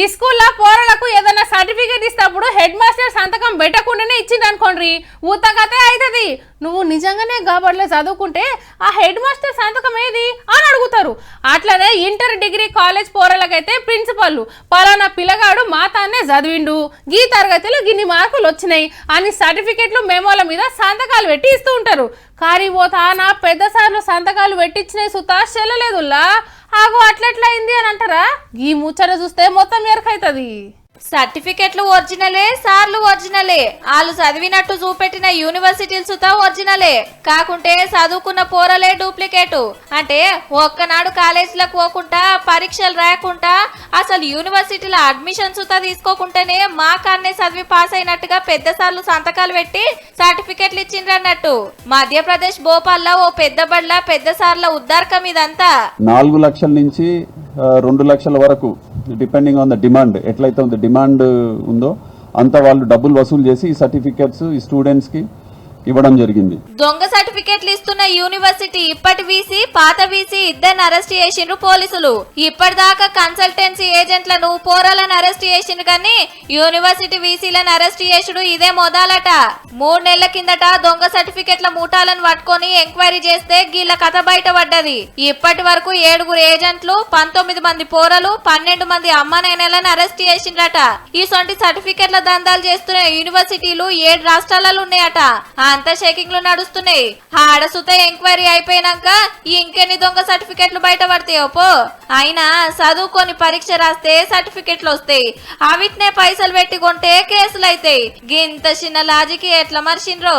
ఈ స్కూల్లో పోరలకు ఏదైనా సర్టిఫికేట్ ఇస్తప్పుడు హెడ్ మాస్టర్ సంతకం పెట్టకుండానే ఇచ్చింది అనుకోండి ఊతకతే అవుతుంది. నువ్వు నిజంగానే కాబట్లే చదువుకుంటే ఆ హెడ్ మాస్టర్ సంతకం ఏది అని అడుగుతారు. అట్లనే ఇంటర్ డిగ్రీ కాలేజ్ పోరలకైతే ప్రిన్సిపల్ పలానా పిల్లగాడు మాతాన్నే చదివిండు, గీ తరగతిలో గిన్ని మార్కులు వచ్చినాయి అని సర్టిఫికెట్లు మెమోల మీద సంతకాలు పెట్టి ఇస్తూ ఉంటారు. కారీ పోతా నా పెద్ద సార్లు సంతకాలు పెట్టించినాయి సుతా చెల్లలేదుల్లా ఆగో అట్లెట్లయింది అని అంటారా? ఈ ముచ్చట చూస్తే మొత్తం ఎరకైతుంది. సర్టిఫికెట్లు ఒరిజినలే, సార్లు ఒరిజినలే, వాళ్ళు చదివినట్టు చూపెట్టిన యూనివర్సిటీలు సుతా ఒరిజినలే, కాకుంటే చదువుకున్న పోరలే డూప్లికేటు. అంటే ఒక్కనాడు కాలేజీలకు పోకుండా పరీక్షలు రాయకుండా అసలు యూనివర్సిటీల అడ్మిషన్ సుతా తీసుకోకుంటేనే మా కాన్నే చదివి పాస్ అయినట్టుగా పెద్ద సార్లు సంతకాలు పెట్టి సర్టిఫికెట్లు ఇచ్చిండ్రన్నట్టు. మధ్యప్రదేశ్ భోపాల్లో ఓ పెద్ద బడ్ల పెద్ద సార్ల ఉద్దారకం ఇదంతా. 4 లక్షల నుంచి 2 లక్షల వరకు డిపెండింగ్ ఆన్ ద డిమాండ్, ఎట్లయితే ఉంది డిమాండ్ ఉందో అంత వాళ్ళు డబ్బులు వసూలు చేసి ఈ సర్టిఫికెట్స్ ఈ స్టూడెంట్స్ కి ఇవ్వడం జరిగింది. దొంగ సర్టిఫికెట్లు ఇస్తున్న యూనివర్సిటీ ఇప్పటి వీసీ పాత వీసీ ఇద్దరిని అరెస్ట్ చేసిండ్రు పోలీసులు. ఇప్పటిదాకా కన్సల్టెన్సీ ఏజెంట్లను పోరాలను అరెస్ట్ చేసిండ్రు కానీ యూనివర్సిటీ వీసీలను అరెస్ట్ చేసుడు ఇదే మొదలట. 3 నెలల కిందట దొంగ సర్టిఫికెట్ల మూటాలను పట్టుకొని ఎంక్వైరీ చేస్తే గీళ్ళ కథ బయటపడ్డది. ఇప్పటి వరకు 7 ఏజెంట్లు, 19 మంది పోరలు, 12 మంది అమ్మనైనలను అరెస్ట్ చేసిండ్రట. ఈ సొంటి సర్టిఫికెట్ల దందాలు చేస్తున్న యూనివర్సిటీలు 7 రాష్ట్రాలలో ఉన్నాయట. అంతా షేకింగ్లు నడుస్తున్నాయి. ఆడసుత ఎంక్వైరీ అయిపోయినాక ఇంకెన్ని దొంగ సర్టిఫికెట్లు బయటపడతాయో పో. అయినా చదువుకొని పరీక్ష రాస్తే సర్టిఫికెట్లు వస్తాయి, అవిట్నే పైసలు పెట్టి కొంటే కేసులు అవుతాయి. గింత చిన్న లాజికి ఎట్లా మర్చిండ్రో.